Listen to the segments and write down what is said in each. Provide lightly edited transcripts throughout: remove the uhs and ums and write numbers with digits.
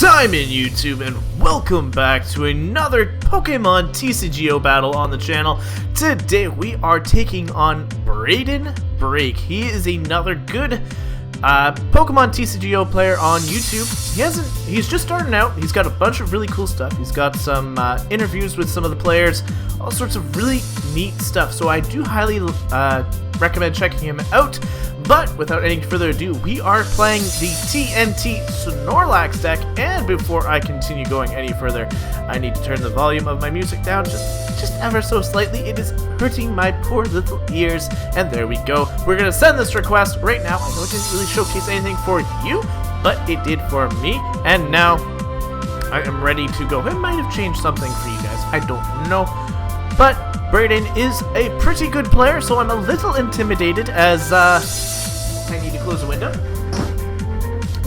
Simon YouTube, and welcome back to another Pokemon TCGO battle on the channel. Today we are taking on Braden Break. He is another good Pokemon TCGO player on YouTube. He's just starting out. He's got a bunch of really cool stuff. He's got some interviews with some of the players, all sorts of really neat stuff. So I do highly recommend checking him out. But without any further ado, we are playing the TNT Snorlax deck, and before I continue going any further, I need to turn the volume of my music down just ever so slightly. It is hurting my poor little ears, and there we go. We're going to send this request right now. I know it didn't really showcase anything for you, but it did for me, and now I am ready to go. It might have changed something for you guys, I don't know, but Braden is a pretty good player, so I'm a little intimidated as, I need to close the window.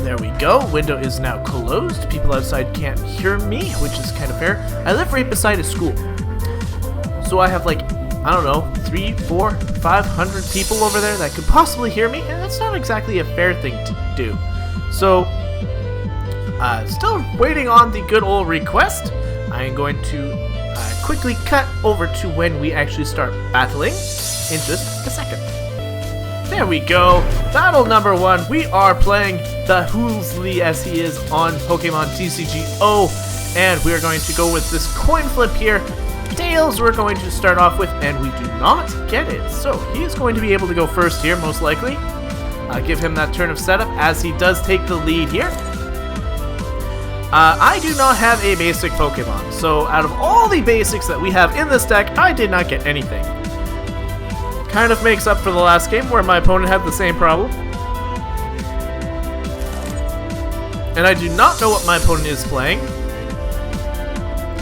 There we go. Window is now closed. People outside can't hear me, which is kind of fair. I live right beside a school. So I have like, I don't know, 300, 400, 500 people over there that could possibly hear me, and that's not exactly a fair thing to do. So, still waiting on the good old request. I am going to quickly cut over to when we actually start battling in just a second. There we go. Battle number 1. We are playing the Hoolsley as he is on Pokemon TCGO. And we are going to go with this coin flip here. Tails we're going to start off with, and we do not get it. So he is going to be able to go first here, most likely. Give him that turn of setup as he does take the lead here. I do not have a basic Pokemon. So out of all the basics that we have in this deck, I did not get anything. Kind of makes up for the last game where my opponent had the same problem. And I do not know what my opponent is playing.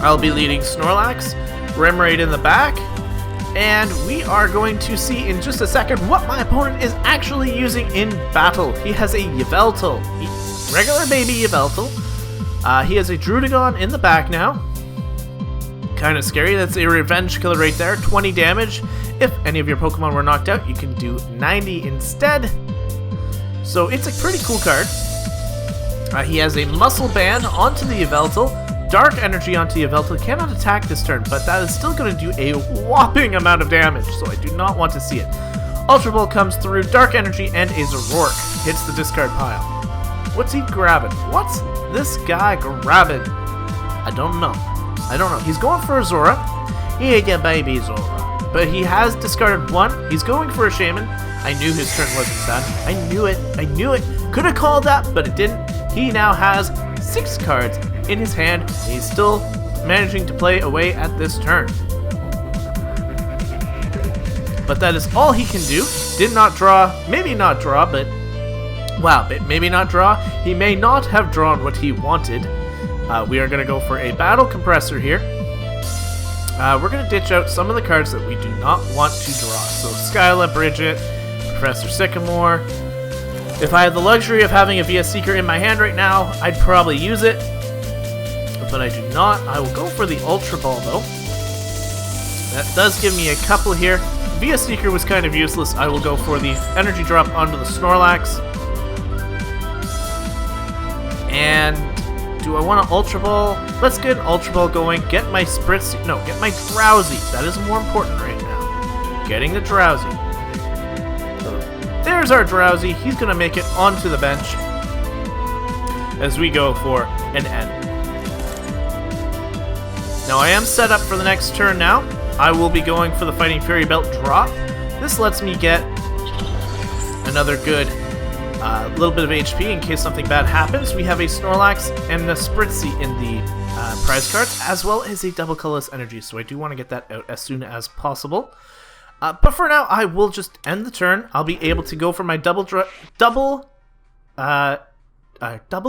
I'll be leading Snorlax, Remoraid in the back, and we are going to see in just a second what my opponent is actually using in battle. He has a Yveltal, regular baby Yveltal. He has a Druddigon in the back now. Kind of scary. That's a revenge killer right there. 20 damage. If any of your Pokemon were knocked out, you can do 90 instead. So it's a pretty cool card. He has a Muscle Band onto the Yveltal. Dark Energy onto the Yveltal. Cannot attack this turn, but that is still going to do a whopping amount of damage, so I do not want to see it. Ultra Ball comes through. Dark Energy and a Zoroark hits the discard pile. What's he grabbing? What's this guy grabbing? I don't know. He's going for a Zora. Here you baby Zora. But he has discarded one. He's going for a Shaman. I knew his turn wasn't done. I knew it. Could have called that, but it didn't. He now has 6 cards in his hand. And he's still managing to play away at this turn. But that is all he can do. Did not draw. Maybe not draw, but... wow, maybe not draw. He may not have drawn what he wanted. We are going to go for a Battle Compressor here. We're going to ditch out some of the cards that we do not want to draw. So Skyla, Bridget, Professor Sycamore. If I had the luxury of having a VS Seeker in my hand right now, I'd probably use it. But I do not. I will go for the Ultra Ball though. That does give me a couple here. VS Seeker was kind of useless. I will go for the Energy Drop onto the Snorlax. And... do I want an Ultra Ball? Let's get an Ultra Ball going. Get my Spritz. No, get my Drowsy. That is more important right now. Getting the Drowsy. So there's our Drowsy. He's going to make it onto the bench as we go for an end. Now I am set up for the next turn now. I will be going for the Fighting Fairy Belt drop. This lets me get another good little bit of HP in case something bad happens. We have a Snorlax and a Spritzy in the prize cards, as well as a double colorless energy, so I do want to get that out as soon as possible. But for now, I will just end the turn. I'll be able to go for my double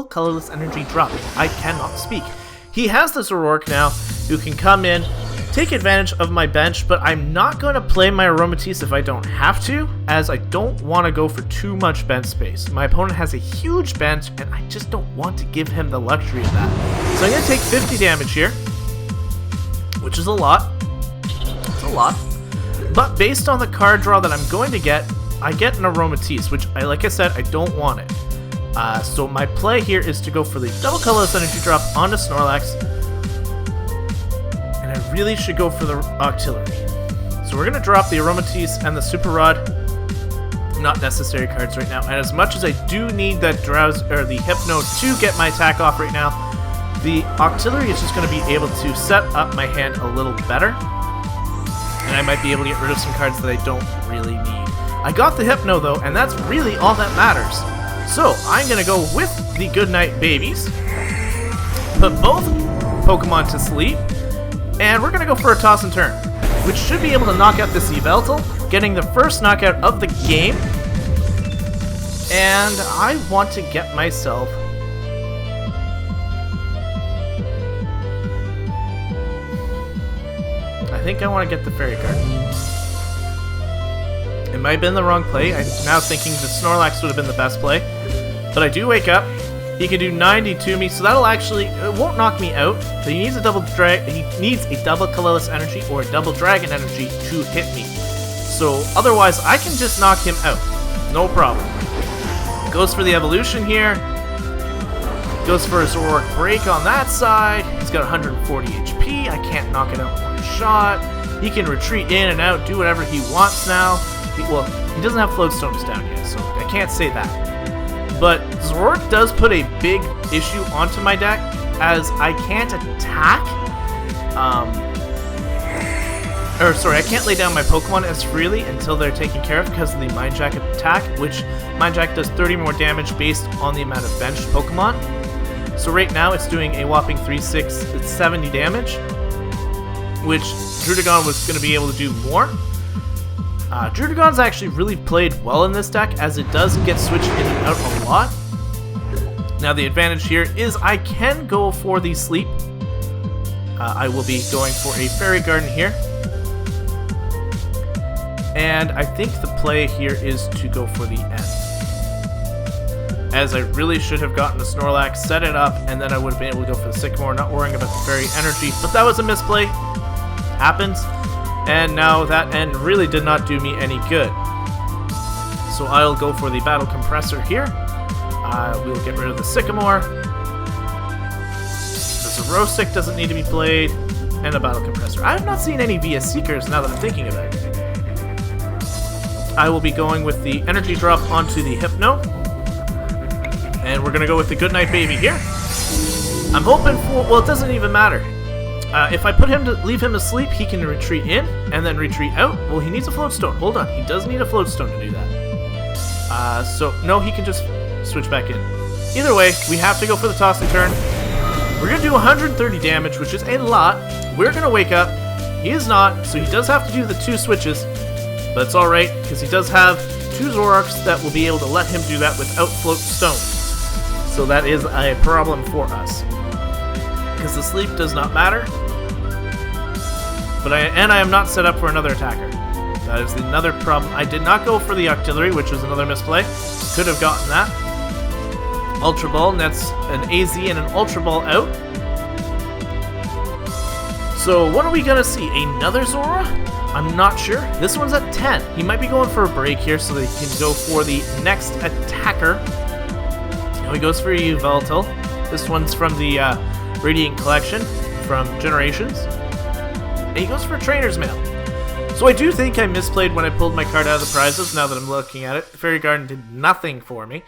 colorless energy drop. I cannot speak. He has this Zoroark now, who can come in, take advantage of my bench, but I'm not going to play my Aromatisse if I don't have to, as I don't want to go for too much bench space. My opponent has a huge bench, and I just don't want to give him the luxury of that. So I'm going to take 50 damage here, which is a lot. It's a lot. But based on the card draw that I'm going to get, I get an Aromatisse, which, like I said, I don't want it. So my play here is to go for the double colorless energy drop onto Snorlax. And I really should go for the auxiliary. So we're going to drop the Aromatisse and the Super Rod. Not necessary cards right now. And as much as I do need that Drowse or the Hypno to get my attack off right now, the auxiliary is just going to be able to set up my hand a little better. And I might be able to get rid of some cards that I don't really need. I got the Hypno though, and that's really all that matters. So I'm going to go with the Goodnight Babies, put both Pokemon to sleep, and we're going to go for a toss and turn, which should be able to knock out this Yveltal, getting the first knockout of the game. And I want to get myself I think I want to get the Fairy card. It might have been the wrong play. I'm now thinking that Snorlax would have been the best play. But I do wake up. He can do 90 to me, so that'll actually, it won't knock me out. But he needs a double colorless energy or a double dragon energy to hit me. So otherwise, I can just knock him out. No problem. Goes for the evolution here. Goes for a Zoroark Break on that side. He's got 140 HP. I can't knock it out in one shot. He can retreat in and out, do whatever he wants now. Well, he doesn't have Float Stones down yet, so I can't say that. But Zoroark does put a big issue onto my deck, as I can't attack. I can't lay down my Pokemon as freely until they're taken care of because of the Mind Jack attack, which Mind Jack does 30 more damage based on the amount of benched Pokemon. So right now it's doing a whopping 3/6, it's 70 damage, which Druddigon was going to be able to do more. Druddigon's actually really played well in this deck, as it does get switched in and out a lot. Now the advantage here is I can go for the sleep. I will be going for a Fairy Garden here. And I think the play here is to go for the end, as I really should have gotten the Snorlax, set it up, and then I would have been able to go for the Sycamore, not worrying about the Fairy energy. But that was a misplay. Happens. And now that end really did not do me any good. So I'll go for the Battle Compressor here. We'll get rid of the Sycamore. The Zerosic doesn't need to be played. And the Battle Compressor. I have not seen any VS Seekers now that I'm thinking of it. I will be going with the Energy Drop onto the Hypno. And we're going to go with the Goodnight Baby here. I'm hoping for... Well, it doesn't even matter. If I leave him asleep, he can retreat in and then retreat out. Well, he needs a Float Stone. Hold on. He does need a Float Stone to do that. So, no, he can just switch back in. Either way, we have to go for the Toss and Turn. We're going to do 130 damage, which is a lot. We're going to wake up. He is not, so he does have to do the 2 switches. But it's alright, because he does have 2 Zoroarks that will be able to let him do that without Float Stone. So that is a problem for us, because the sleep does not matter. But I am not set up for another attacker. That is another problem. I did not go for the Octillery, which was another misplay. Could have gotten that. Ultra Ball, and that's an AZ and an Ultra Ball out. So what are we gonna see? Another Zora? I'm not sure. This one's at 10. He might be going for a break here so that he can go for the next attacker. Now he goes for a Yveltal. This one's from the Radiant Collection from Generations. And he goes for a Trainer's Mail. So I do think I misplayed when I pulled my card out of the prizes, now that I'm looking at it. Fairy Garden did nothing for me.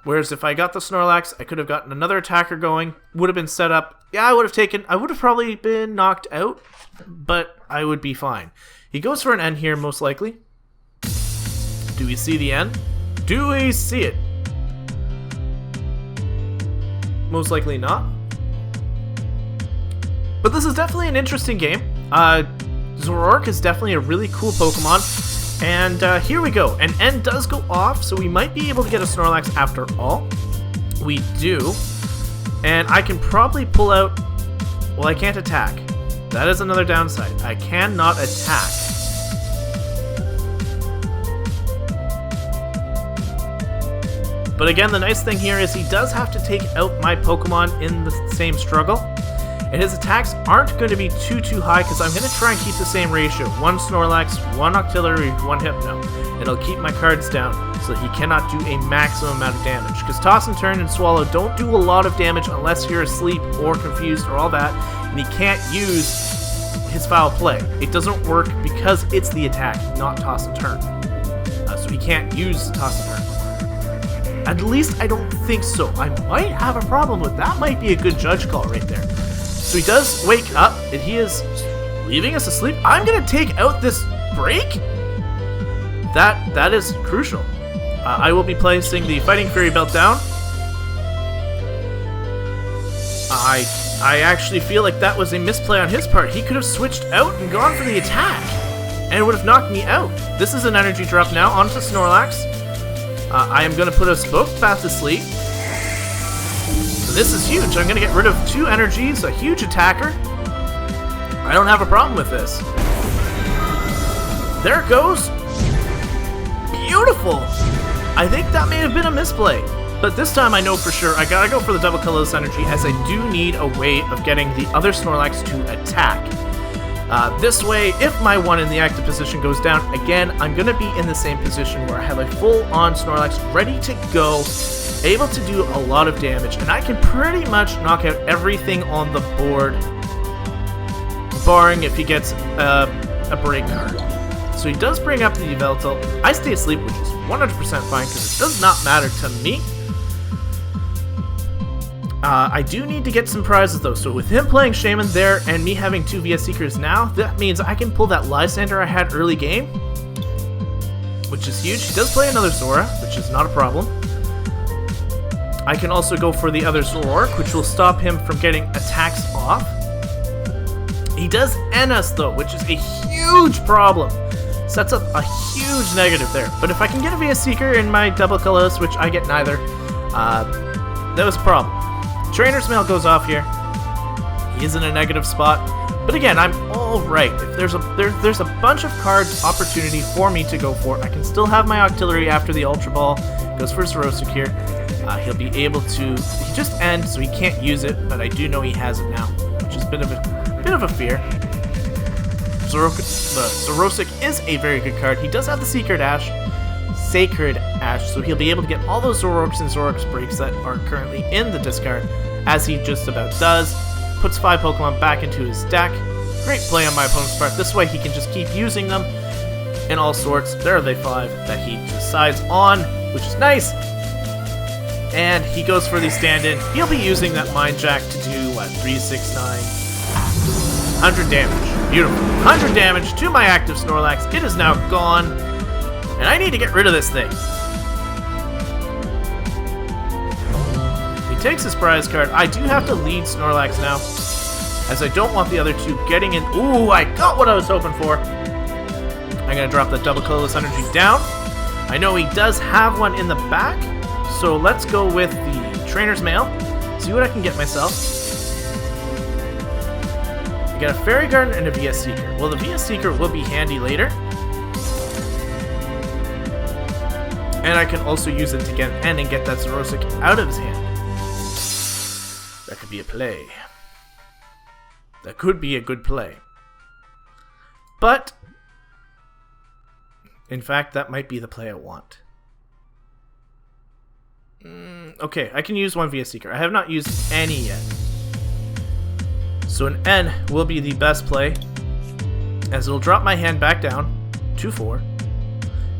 Whereas if I got the Snorlax, I could have gotten another attacker going, would have been set up. Yeah, I would have probably been knocked out, but I would be fine. He goes for an end here, most likely. Do we see the end? Do we see it? Most likely not. But this is definitely an interesting game. Zoroark is definitely a really cool Pokemon. And here we go. An end does go off, so we might be able to get a Snorlax after all. We do. And I can probably pull out... Well, I can't attack. That is another downside. I cannot attack. But again, the nice thing here is he does have to take out my Pokemon in the same struggle. And his attacks aren't going to be too high because I'm going to try and keep the same ratio. 1 Snorlax, 1 Octillery, 1 Hypno. And I'll keep my cards down so he cannot do a maximum amount of damage. Because Toss and Turn and Swallow don't do a lot of damage unless you're asleep or confused or all that. And he can't use his Foul Play. It doesn't work because it's the attack, not Toss and Turn. So he can't use Toss and Turn. At least I don't think so. I might have a problem with that. Might be a good judge call right there. So he does wake up, and he is leaving us asleep. I'm going to take out this break? That is crucial. I will be placing the Fighting Fury belt down. I actually feel like that was a misplay on his part. He could have switched out and gone for the attack, and it would have knocked me out. This is an energy drop now onto Snorlax. I am going to put us both back to sleep. So this is huge. I'm going to get rid of 2 energies, a huge attacker. I don't have a problem with this. There it goes. Beautiful. I think that may have been a misplay. But this time I know for sure I gotta go for the double colorless energy, as I do need a way of getting the other Snorlax to attack. This way, if my 1 in the active position goes down, again, I'm going to be in the same position where I have a full-on Snorlax ready to go, able to do a lot of damage, and I can pretty much knock out everything on the board, barring if he gets a break card. So he does bring up the Yveltal. I stay asleep, which is 100% fine, because it does not matter to me. I do need to get some prizes though, so with him playing Shaman there and me having 2 VS Seekers now, that means I can pull that Lysander I had early game, which is huge. He does play another Zora, which is not a problem. I can also go for the other Zoroark, which will stop him from getting attacks off. He does end us though, which is a huge problem. Sets up a huge negative there. But if I can get a VS Seeker in my double colorless, which I get neither, that was a problem. Trainer's Mail goes off here. He is in a negative spot, but again, I'm all right. If there's a bunch of cards opportunity for me to go for, I can still have my Octillery after the Ultra Ball. Goes for Zoroark here. He'll be able to. He just ends, so he can't use it, but I do know he has it now, which is a bit of a fear. Zoroark is a very good card. He does have the Sacred Ash, so he'll be able to get all those Zoroarks and Zoroark's breaks that are currently in the discard, as he just about does. Puts 5 Pokemon back into his deck. Great play on my opponent's part. This way he can just keep using them in all sorts. There are the 5 that he decides on, which is nice. And he goes for the stand-in. He'll be using that Mind Jack to do, what, 3, 6, 9... 100 damage. Beautiful. 100 damage to my active Snorlax. It is now gone. And I need to get rid of this thing. He takes his prize card. I do have to lead Snorlax now, as I don't want the other 2 getting in. Ooh, I got what I was hoping for. I'm going to drop the double colorless energy down. I know he does have one in the back, so let's go with the Trainer's Mail. See what I can get myself. I got a Fairy Garden and a VS Seeker. Well, the VS Seeker will be handy later. And I can also use it to get an end and get that Zoroark out of his hand. That could be a play. That could be a good play. But, in fact, that might be the play I want. Okay, I can use 1 VS Seeker. I have not used any yet. So an N will be the best play, as it'll drop my hand back down to 4,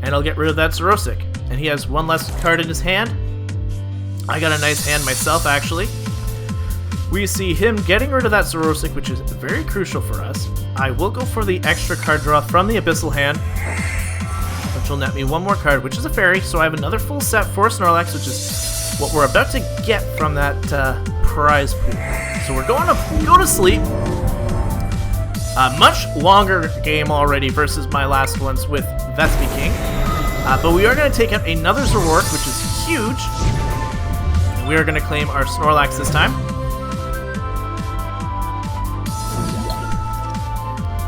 and I'll get rid of that Zoroark. And he has 1 less card in his hand. I got a nice hand myself, actually. We see him getting rid of that Zoroark, which is very crucial for us. I will go for the extra card draw from the Abyssal hand, which will net me 1 more card, which is a Fairy, so I have another full set for Snorlax, which is what we're about to get from that prize pool. So we're going to go to sleep. Much longer game already versus my last ones with Vespi King. But we are going to take out another Zoroark, which is huge. And we are going to claim our Snorlax this time.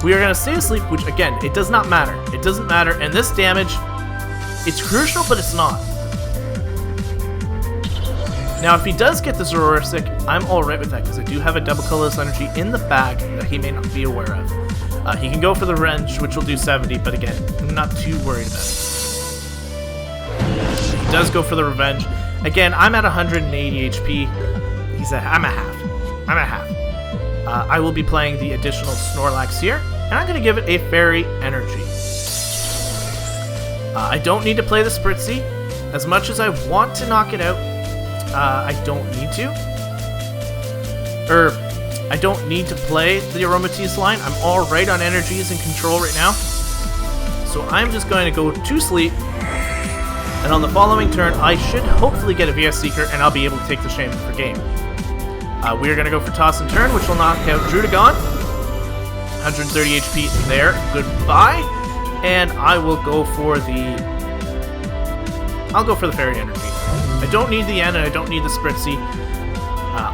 We are going to stay asleep, which again, it does not matter. It doesn't matter. And this damage, it's crucial, but it's not. Now, if he does get the Zorora sick, I'm alright with that, because I do have a double colorless energy in the bag that he may not be aware of. He can go for the revenge, which will do 70, but again, I'm not too worried about it. He does go for the revenge. Again, I'm at 180 HP. I'm at half. I will be playing the additional Snorlax here, and I'm going to give it a Fairy Energy. I don't need to play the Spritzy. As much as I want to knock it out, I don't need to. I don't need to play the Aromatisse line. I'm alright on energies and control right now. So I'm just going to go to sleep. And on the following turn, I should hopefully get a VS Seeker, and I'll be able to take the Shaman for game. We're going to go for Toss and Turn, which will knock out Drudagon. 130 HP there. Goodbye. And I will go for the... I'll go for the Fairy Energy. I don't need the N, and I don't need the Spritzy.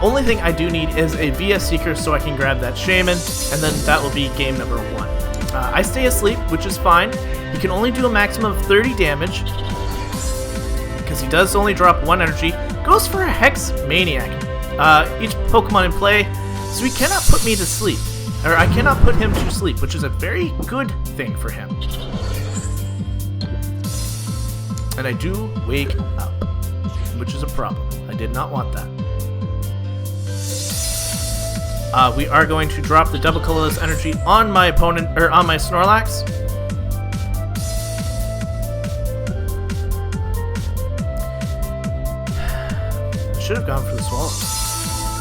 Only thing I do need is a VS Seeker so I can grab that Shaman, and then that will be game number 1. I stay asleep, which is fine. He can only do a maximum of 30 damage, because he does only drop 1 energy. Goes for a Hex Maniac. Each Pokemon in play, so he cannot put me to sleep. Or I cannot put him to sleep, which is a very good thing for him. And I do wake up, which is a problem. I did not want that. We are going to drop the double colorless energy on my opponent, or on my Snorlax. I should have gone for the Swallow.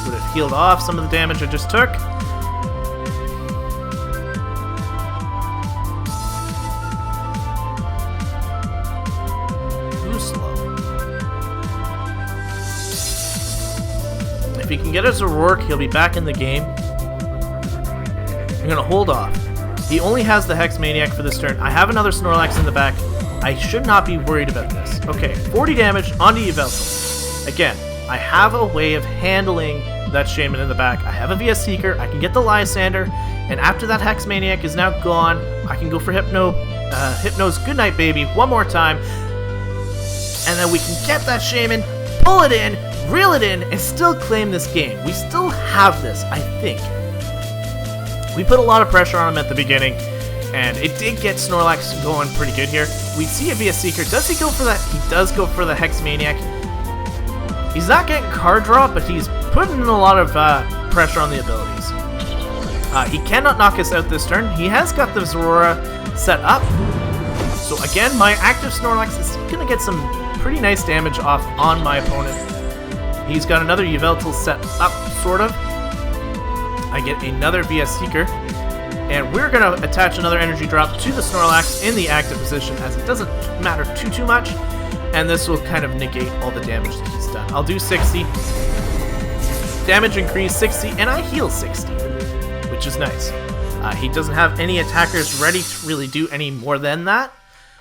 Would have healed off some of the damage I just took. Too slow. If he can get us a Rourke, he'll be back in the game. I'm gonna hold off. He only has the Hex Maniac for this turn. I have another Snorlax in the back. I should not be worried about this. Okay, 40 damage onto Yveltal. Again, I have a way of handling that Shaman in the back. I have a VS Seeker, I can get the Lysander, and after that Hex Maniac is now gone, I can go for Hypno's Goodnight Baby one more time, and then we can get that Shaman, pull it in, reel it in, and still claim this game. We still have this, I think. We put a lot of pressure on him at the beginning, and it did get Snorlax going pretty good here. We see a VS Seeker. Does he go for that? He does go for the Hex Maniac. He's not getting card draw, but he's putting in a lot of pressure on the abilities. He cannot knock us out this turn. He has got the Zorora set up. So again, my active Snorlax is going to get some pretty nice damage off on my opponent. He's got another Yveltal set up, sort of. I get another VS Seeker. And we're going to attach another energy drop to the Snorlax in the active position, as it doesn't matter too much. And this will kind of negate all the damage that he's done. I'll do 60. Damage increase 60, and I heal 60, which is nice. He doesn't have any attackers ready to really do any more than that.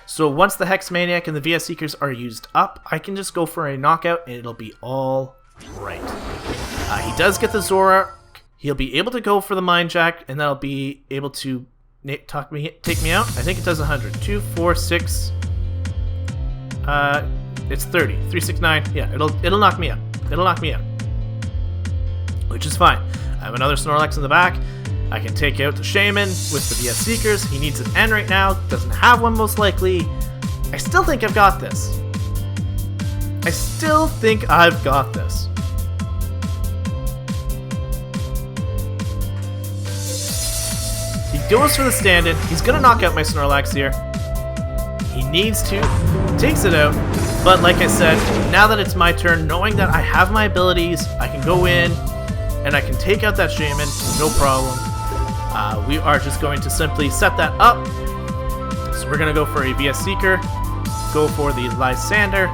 So once the Hex Maniac and the VS Seekers are used up, I can just go for a knockout, and it'll be all right. He does get the Zora. He'll be able to go for the Mind Jack, and that'll be able to take me out. I think it does 100. 2, 4, 6... it's 30. 369. Yeah, it'll knock me out. It'll knock me out. Which is fine. I have another Snorlax in the back. I can take out the Shaman with the VS Seekers. He needs an N right now. Doesn't have one, most likely. I still think I've got this. I still think I've got this. He goes for the stand-in. He's gonna knock out my Snorlax here. He needs to. Takes it out. But like I said, now that it's my turn, knowing that I have my abilities, I can go in and I can take out that Shaman, no problem. We are just going to simply set that up. So we're going to go for a VS Seeker, go for the Lysander.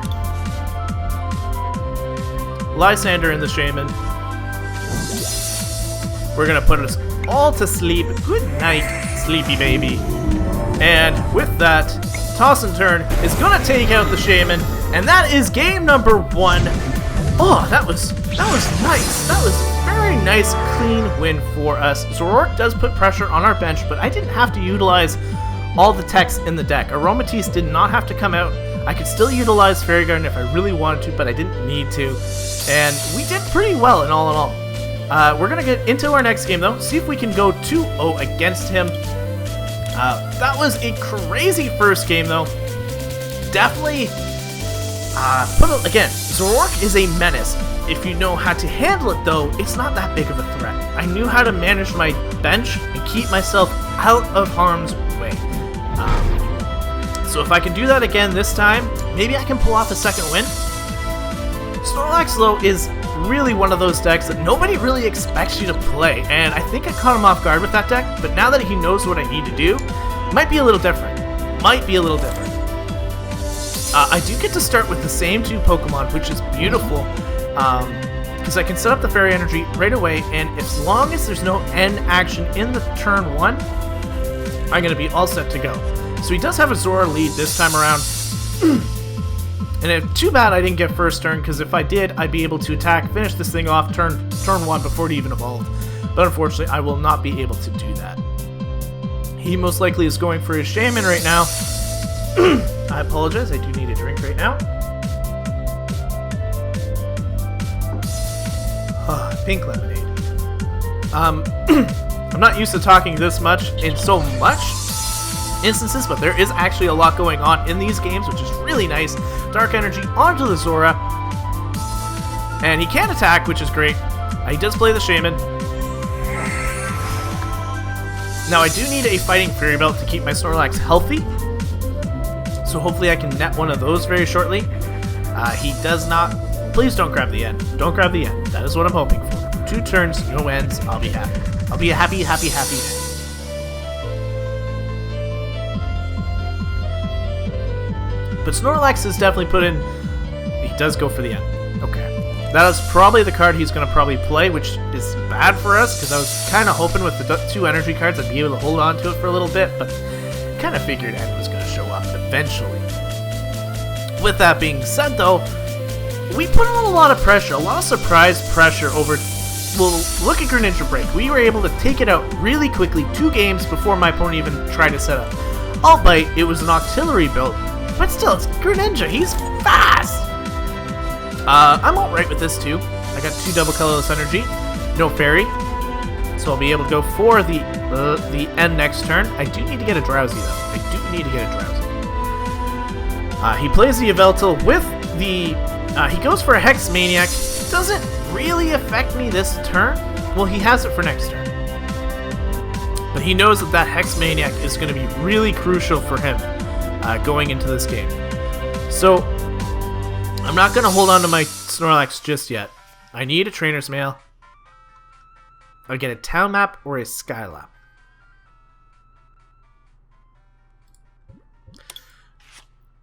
Lysander in the Shaman. We're going to put us all to sleep. Good night, sleepy baby. And with that, Toss and Turn is going to take out the Shaman, and that is game number 1. Oh, that was nice. That was a very nice, clean win for us. Zoroark does put pressure on our bench, but I didn't have to utilize all the techs in the deck. Aromatisse did not have to come out. I could still utilize Fairy Garden if I really wanted to, but I didn't need to. And we did pretty well in all. We're going to get into our next game, though. See if we can go 2-0 against him. That was a crazy first game, though. Definitely, again, Zoroark is a menace. If you know how to handle it, though, it's not that big of a threat. I knew how to manage my bench and keep myself out of harm's way. So if I can do that again this time, maybe I can pull off a second win. Snorlax, though, is really one of those decks that nobody really expects you to play, and I think I caught him off guard with that deck, but now that he knows what I need to do, it might be a little different. I do get to start with the same 2 Pokemon, which is beautiful, because I can set up the Fairy Energy right away, and as long as there's no end action in the turn 1, I'm going to be all set to go. So he does have a Zora lead this time around. And too bad I didn't get first turn, because if I did, I'd be able to attack, finish this thing off turn 1 before it even evolved. But unfortunately, I will not be able to do that. He most likely is going for his Shaman right now. I apologize, I do need a drink right now. Pink lemonade. I'm not used to talking this much in so much instances, but there is actually a lot going on in these games, which is really nice. Dark Energy onto the Zora, and he can attack, which is great. He does play the Shaman. Now I do need a Fighting Fairy Belt to keep my Snorlax healthy, so hopefully I can net one of those very shortly. He does not. Please don't grab the end. Don't grab the end. That is what I'm hoping for. 2 turns, no ends. I'll be happy. I'll be a happy day. But Snorlax is definitely put in. He does go for the end. Okay. That is probably the card he's going to probably play, which is bad for us, because I was kind of hoping with the 2 energy cards I'd be able to hold on to it for a little bit, but kind of figured End was going to show up eventually. With that being said, though, we put on a lot of pressure, a lot of surprise pressure over. Well, look at Greninja Break. We were able to take it out really quickly, 2 games before my opponent even tried to set up. Albeit, it was an Octillery build, but still, it's Greninja. He's fast! I'm alright with this, too. I got 2 double colorless energy, no fairy, so I'll be able to go for the end next turn. I do need to get a Drowsy, though. He plays the Yveltal with the... he goes for a Hex Maniac. Doesn't really affect me this turn. Well, he has it for next turn. But he knows that that Hex Maniac is going to be really crucial for him going into this game. So, I'm not going to hold on to my Snorlax just yet. I need a Trainer's Mail. I'll get a Town Map or a Skylab.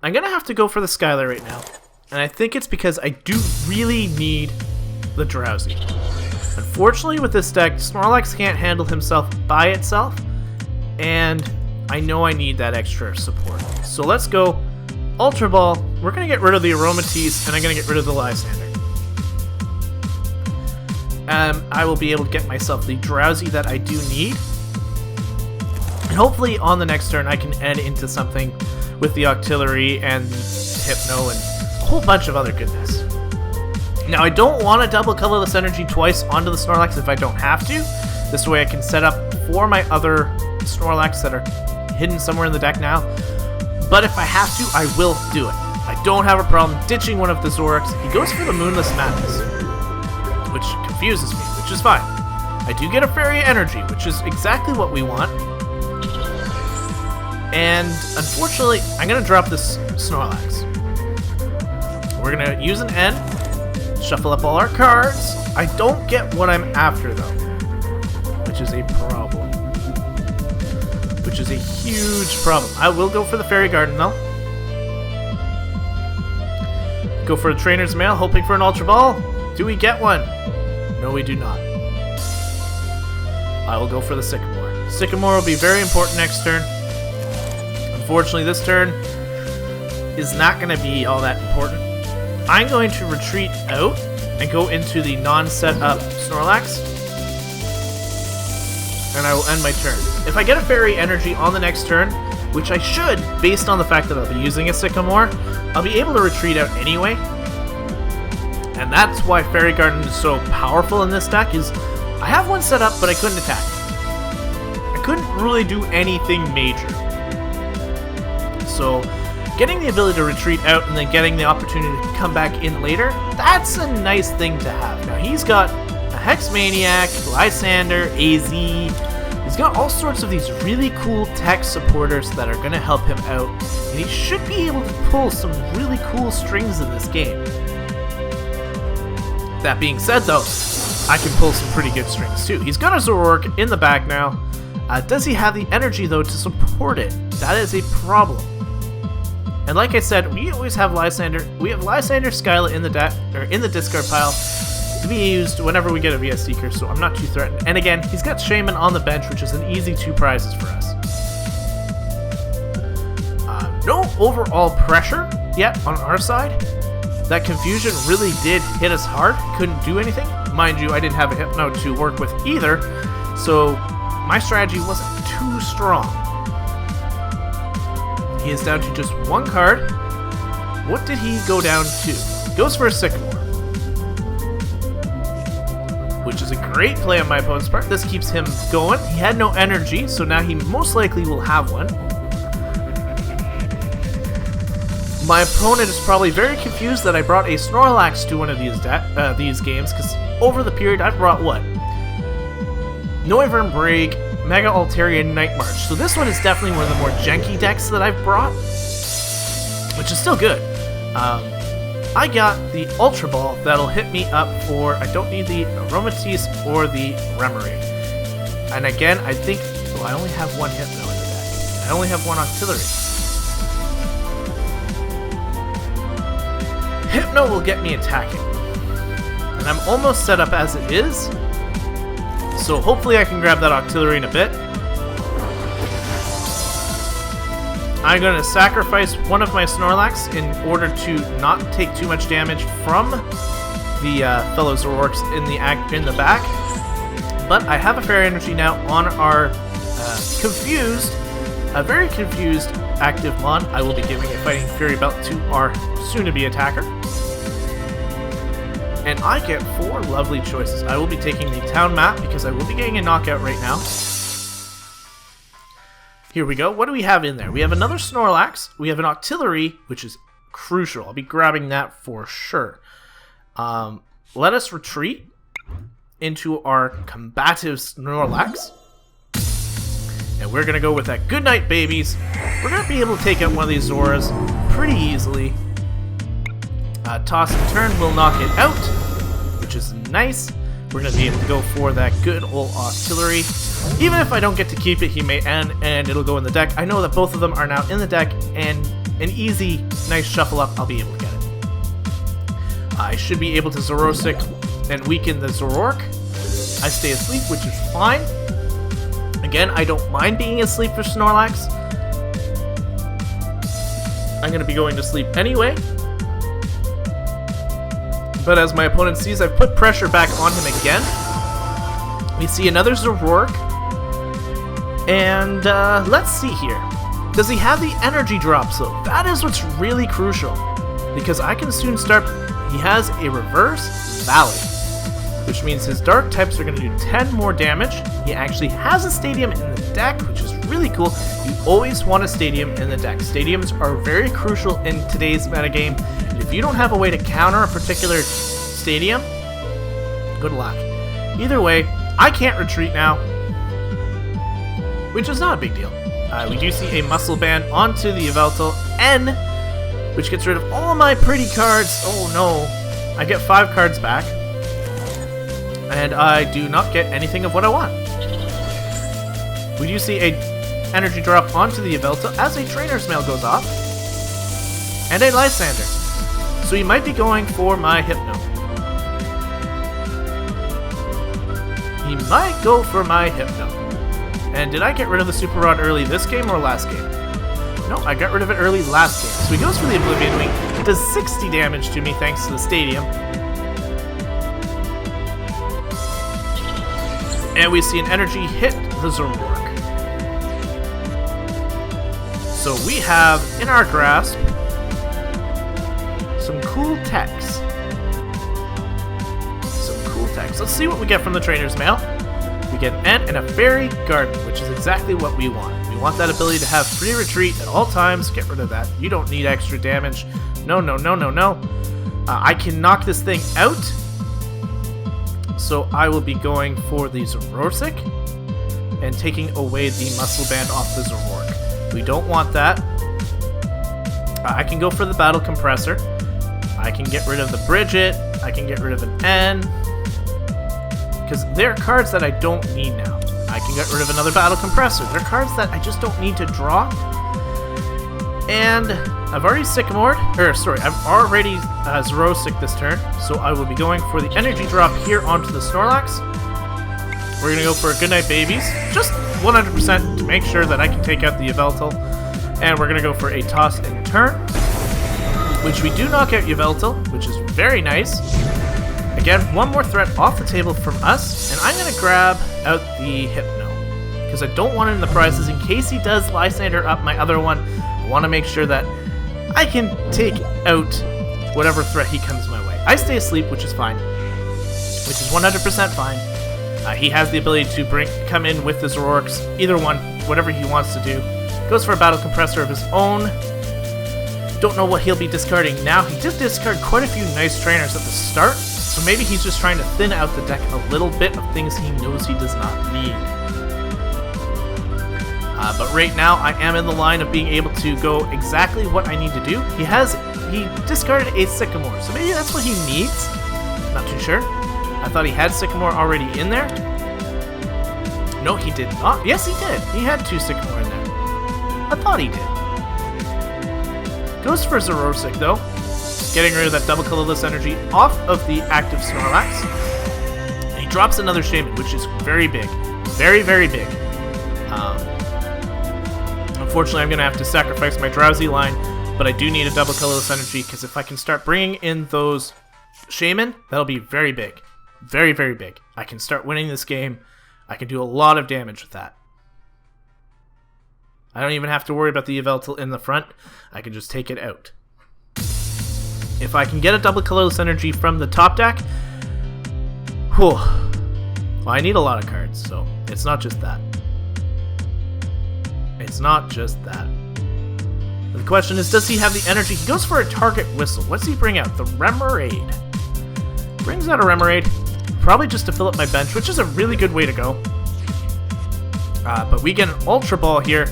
I'm going to have to go for the Skylar right now. And I think it's because I do really need the Drowsy. Unfortunately, with this deck, Snorlax can't handle himself by itself. And I know I need that extra support. So let's go Ultra Ball. We're going to get rid of the Aromatisse, and I'm going to get rid of the Lysander. I will be able to get myself the Drowsy that I do need. And hopefully on the next turn I can add into something with the Octillery and the Hypno and a whole bunch of other goodness. Now I don't want to double colorless energy twice onto the Snorlax if I don't have to. This way I can set up for my other Snorlax that are hidden somewhere in the deck now. But if I have to, I will do it. I don't have a problem ditching one of the Zoroarks. He goes for the Moonless Madness, which confuses me, which is fine. I do get a Fairy Energy, which is exactly what we want. And unfortunately, I'm going to drop this Snorlax. We're going to use an N, shuffle up all our cards. I don't get what I'm after, though, which is a problem. Which is a huge problem. I will go for the Fairy Garden, though. Go for a Trainer's Mail, hoping for an Ultra Ball. Do we get one? No, we do not. I will go for the Sycamore. Sycamore will be very important next turn. Unfortunately, this turn is not going to be all that important. I'm going to retreat out and go into the non-set-up Snorlax. And I will end my turn. If I get a Fairy Energy on the next turn, which I should, based on the fact that I'll be using a Sycamore, I'll be able to retreat out anyway. And that's why Fairy Garden is so powerful in this deck, is I have one set up, but I couldn't attack. I couldn't really do anything major. So, getting the ability to retreat out and then getting the opportunity to come back in later, that's a nice thing to have. Now, he's got a Hex Maniac, Lysander, AZ. He's got all sorts of these really cool tech supporters that are going to help him out, and he should be able to pull some really cool strings in this game. That being said, though, I can pull some pretty good strings too. He's got a Zoroark in the back now. Does he have the energy, though, to support it? That is a problem. And like I said, we always have Lysander. We have Lysander Skyla in the discard pile to be used whenever we get a VS Seeker, so I'm not too threatened. And again, he's got Shaman on the bench, which is an easy 2 prizes for us. No overall pressure yet on our side. That confusion really did hit us hard. Couldn't do anything. Mind you, I didn't have a Hypno to work with either, so my strategy wasn't too strong. He is down to just 1 card. What did he go down to? He goes for a Sycamore, which is a great play on my opponent's part. This keeps him going. He had no energy, so now he most likely will have one. My opponent is probably very confused that I brought a Snorlax to one of these games, because over the period I've brought what? Noivern Break, Mega Altaria, Night March. So this one is definitely one of the more janky decks that I've brought, which is still good. I got the Ultra Ball that'll hit me up for, I don't need the Aromatisse or the Remoraid. And again, I think, well, I only have 1 Hypno in the deck. I only have 1 Octillery. Hypno will get me attacking. And I'm almost set up as it is, so hopefully I can grab that Octillery in a bit. I'm going to sacrifice one of my Snorlax in order to not take too much damage from the fellow Zoroarks in the back. But I have a Fairy Energy now on our very confused active Mon. I will be giving a Fighting Fury Belt to our soon-to-be attacker. And I get 4 lovely choices. I will be taking the town map because I will be getting a knockout right now. Here we go. What do we have in there? We have another Snorlax. We have an Octillery, which is crucial. I'll be grabbing that for sure. Let us retreat into our combative Snorlax. And we're going to go with that Good Night Babies. We're going to be able to take out one of these Zoras pretty easily. Toss and Turn will knock it out, which is nice. We're going to be able to go for that good old Octillery. Even if I don't get to keep it, he may end, and it'll go in the deck. I know that both of them are now in the deck, and an easy, nice shuffle up, I'll be able to get it. I should be able to Zorosic and weaken the Zoroark. I stay asleep, which is fine. Again, I don't mind being asleep for Snorlax. I'm going to be going to sleep anyway. But as my opponent sees, I've put pressure back on him again. We see another Zoroark. And let's see here. Does he have the energy drops though? That is what's really crucial. Because I can soon start... He has a reverse Valley, which means his dark types are going to do 10 more damage. He actually has a Stadium in the deck, which is really cool. You always want a Stadium in the deck. Stadiums are very crucial in today's metagame. And if you don't have a way to counter a particular Stadium, good luck. Either way, I can't retreat now, which is not a big deal. We do see a Muscle Band onto the Yveltal N, which gets rid of all my pretty cards. Oh no, I get 5 cards back. And I do not get anything of what I want. We do see a energy drop onto the Yveltal as a Trainer's Mail goes off. And a Lysander. So he might be going for my Hypno. He might go for my Hypno. And did I get rid of the Super Rod early this game or last game? No, I got rid of it early last game. So he goes for the Oblivion Wing. It does 60 damage to me thanks to the Stadium. And we see an energy hit the Zoroark. So we have in our grasp some cool techs. Let's see what we get from the trainer's mail. We get an ant and a fairy garden, which is exactly what we want. We want that ability to have free retreat at all times. Get rid of that. You don't need extra damage. No, no, no, no, no. I can knock this thing out. So I will be going for the Zoroark and taking away the muscle band off the Zoroark. We don't want that. I can go for the battle compressor. I can get rid of the Bridget. I can get rid of an N. Because they're cards that I don't need now. I can get rid of another battle compressor. They're cards that I just don't need to draw. And I've already I've already Zoroark this turn, so I will be going for the energy drop here onto the Snorlax. We're going to go for a Goodnight Babies, just 100% to make sure that I can take out the Yveltal. And we're going to go for a toss and turn, which we do knock out Yveltal, which is very nice. Again, one more threat off the table from us, and I'm going to grab out the Hypno, because I don't want it in the prizes. In case he does Lysander up my other one, I want to make sure that I can take out whatever threat he comes my way. I stay asleep, which is fine, which is 100% fine. He has the ability to come in with the Zoroarks, either one, whatever he wants to do. Goes for a battle compressor of his own. Don't know what he'll be discarding now. He did discard quite a few nice trainers at the start, so maybe he's just trying to thin out the deck a little bit of things he knows he does not need. But right now, I am in the line of being able to go exactly what I need to do. He discarded a Sycamore, so maybe that's what he needs. Not too sure. I thought he had Sycamore already in there. No, he did not. Yes, he did. He had 2 Sycamore in there. I thought he did. Goes for Zoroark though. Getting rid of that double colorless energy off of the active Snorlax. And he drops another Shaman, which is very big. Very, very big. Unfortunately, I'm going to have to sacrifice my Drowsy line, but I do need a double colorless energy, because if I can start bringing in those Shaman, that'll be very big. Very, very big. I can start winning this game. I can do a lot of damage with that. I don't even have to worry about the Yveltal in the front. I can just take it out. If I can get a double colorless energy from the top deck, whew. Well, I need a lot of cards, so it's not just that. It's not just that. The question is, does he have the energy? He goes for a target whistle. What's he bring out? The Remoraid. Brings out a Remoraid, probably just to fill up my bench, which is a really good way to go. But we get an Ultra Ball here.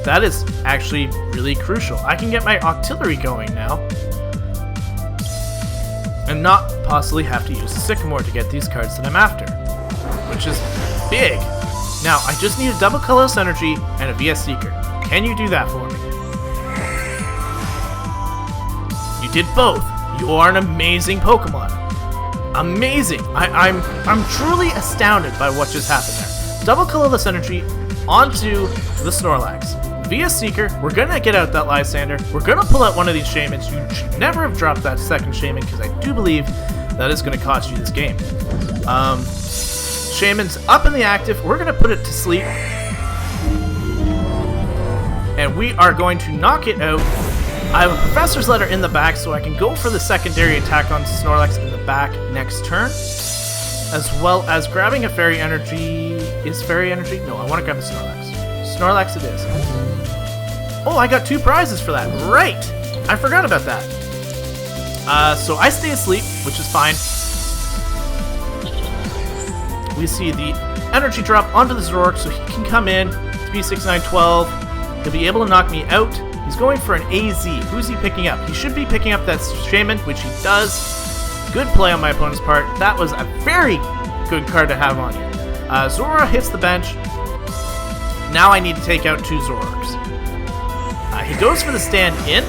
That is actually really crucial. I can get my Octillery going now, and not possibly have to use the Sycamore to get these cards that I'm after, which is big. Now, I just need a double colorless energy and a VS Seeker. Can you do that for me? You did both. You are an amazing Pokemon. Amazing. I'm truly astounded by what just happened there. Double colorless energy onto the Snorlax. VS Seeker, we're gonna get out that Lysander. We're gonna pull out one of these Shamans. You should never have dropped that second Shaman, because I do believe that is gonna cost you this game. Shaman's up in the active. We're gonna put it to sleep. And we are going to knock it out. I have a Professor's Letter in the back, so I can go for the secondary attack on Snorlax in the back next turn. As well as grabbing a Fairy Energy. Is Fairy Energy? No, I want to grab a Snorlax. Snorlax it is. Oh, I got 2 prizes for that. Right! I forgot about that. So I stay asleep, which is fine. We see the energy drop onto the Zoroark, so he can come in. 3, 6, 9, 12. He'll be able to knock me out. He's going for an AZ. Who's he picking up? He should be picking up that Shaman, which he does. Good play on my opponent's part. That was a very good card to have on you. Zora hits the bench. Now I need to take out 2 Zoroarks. He goes for the stand-in.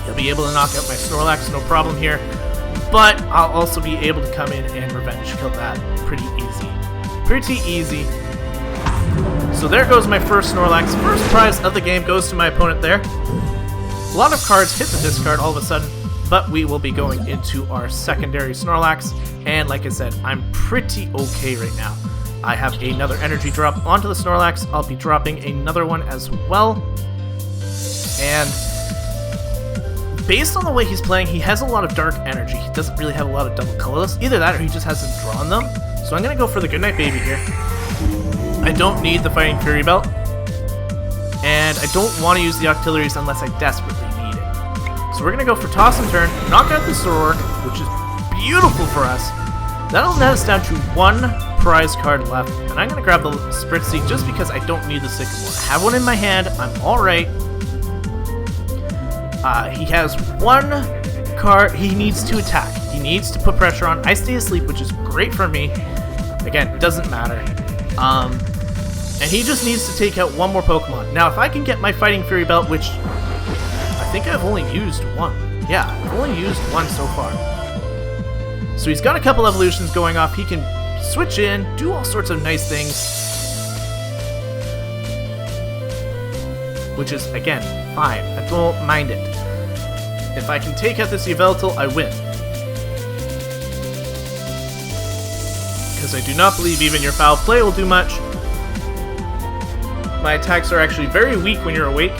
He'll be able to knock out my Snorlax, no problem here. But I'll also be able to come in and revenge kill that pretty easy. Pretty easy. So there goes my first Snorlax. First prize of the game goes to my opponent there. A lot of cards hit the discard all of a sudden, but we will be going into our secondary Snorlax. And like I said, I'm pretty okay right now. I have another energy drop onto the Snorlax. I'll be dropping another one as well. And based on the way he's playing, he has a lot of dark energy. He doesn't really have a lot of double colorless. Either that or he just hasn't drawn them. So I'm going to go for the Goodnight Baby here. I don't need the Fighting Fury Belt. And I don't want to use the Octilleries unless I desperately need it. So we're going to go for Toss and Turn, knock out the Zoroark, which is beautiful for us. That'll net us down to 1 prize card left. And I'm going to grab the Spritzy just because I don't need the Sycamore. I have one in my hand. I'm alright. He has 1 card. He needs to attack. He needs to put pressure on. I stay asleep, which is great for me. Again, doesn't matter. And he just needs to take out 1 more Pokemon. Now, if I can get my Fighting Fury Belt, which I think I've only used 1. Yeah, I've only used 1 so far. So he's got a couple evolutions going off. He can switch in, do all sorts of nice things. Which is, again, fine. I don't mind it. If I can take out this Yveltal, I win. Because I do not believe even your foul play will do much. My attacks are actually very weak when you're awake.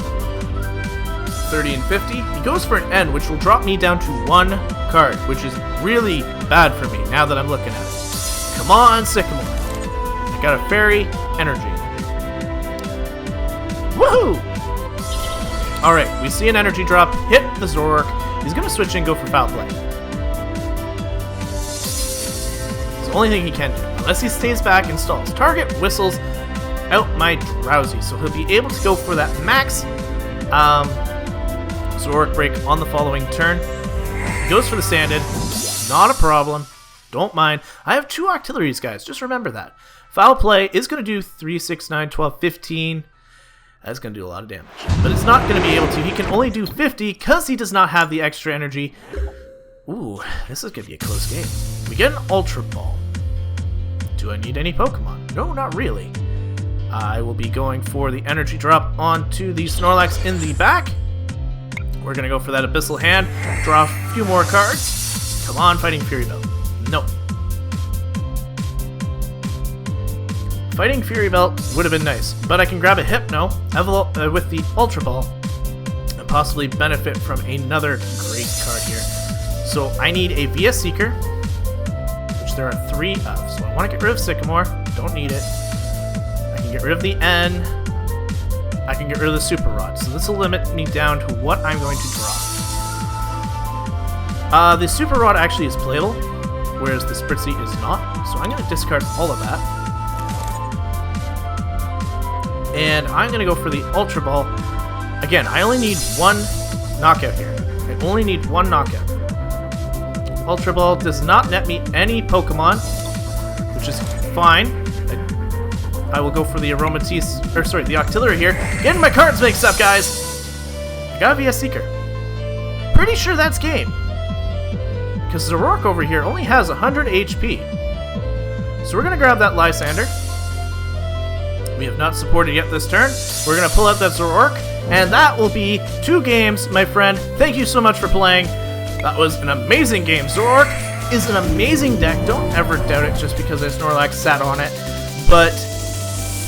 30 and 50. He goes for an N, which will drop me down to 1 card, which is really bad for me now that I'm looking at it. Come on, Sycamore. I got a Fairy Energy. Woohoo! Alright, we see an energy drop, hit the Zoroark. He's going to switch and go for foul play. It's the only thing he can do, unless he stays back and stalls. Target whistles out my Drowsy, so he'll be able to go for that max Zoroark break on the following turn. He goes for the Sanded, not a problem, don't mind. I have 2 Octilleries, guys, just remember that. Foul play is going to do 3, 6, 9, 12, 15. That's going to do a lot of damage. But it's not going to be able to. He can only do 50 because he does not have the extra energy. Ooh, this is going to be a close game. We get an Ultra Ball. Do I need any Pokemon? No, not really. I will be going for the energy drop onto the Snorlax in the back. We're going to go for that Abyssal Hand. Draw a few more cards. Come on, Fighting Fury Belt. No. Fighting Fury Belt would have been nice, but I can grab a Hypno with the Ultra Ball and possibly benefit from another great card here. So I need a VS Seeker, which there are 3 of. So I want to get rid of Sycamore. Don't need it. I can get rid of the N. I can get rid of the Super Rod. So this will limit me down to what I'm going to draw. The Super Rod actually is playable, whereas the Spritzy is not. So I'm going to discard all of that. And I'm going to go for the Ultra Ball. Again, I only need 1 knockout here. I only need 1 knockout. Ultra Ball does not net me any Pokemon, which is fine. I will go for the Aromatisse, or sorry, the Octillery here. Getting my cards mixed up, guys! I got a VS Seeker. Pretty sure that's game. Because Zoroark over here only has 100 HP. So we're going to grab that Lysander. We have not supported yet this turn. We're going to pull out that Zoroark, and that will be 2 games, my friend. Thank you so much for playing. That was an amazing game. Zoroark is an amazing deck. Don't ever doubt it just because I Snorlax sat on it. But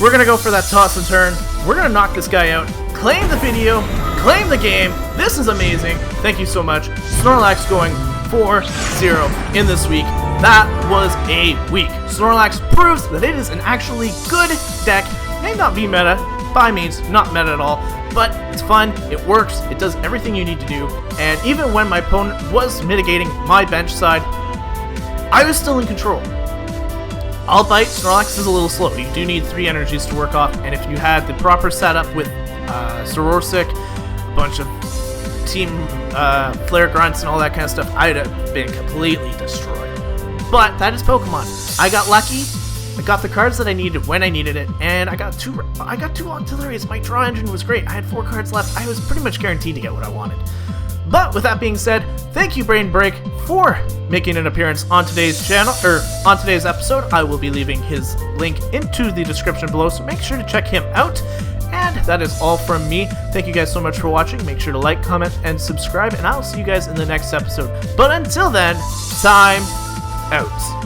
we're going to go for that Toss and Turn. We're going to knock this guy out. Claim the video. Claim the game. This is amazing. Thank you so much. Snorlax going 4-0 in this week. That was a week. Snorlax proves that it is an actually good deck. May not be meta, by means not meta at all, but it's fun, it works, it does everything you need to do, and even when my opponent was mitigating my bench side, I was still in control. Albeit, Snorlax is a little slow. You do need 3 energies to work off, and if you had the proper setup with Sororsic, a bunch of Team Flare Grunts and all that kind of stuff, I'd have been completely destroyed. But that is Pokemon. I got lucky. I got the cards that I needed when I needed it, and I got 2 Octilleries. My draw engine was great. I had 4 cards left. I was pretty much guaranteed to get what I wanted. But with that being said, thank you Brain Break for making an appearance on today's channel, or on today's episode. I will be leaving his link into the description below, so make sure to check him out. And that is all from me. Thank you guys so much for watching. Make sure to like, comment, and subscribe, and I'll see you guys in the next episode. But until then, time out.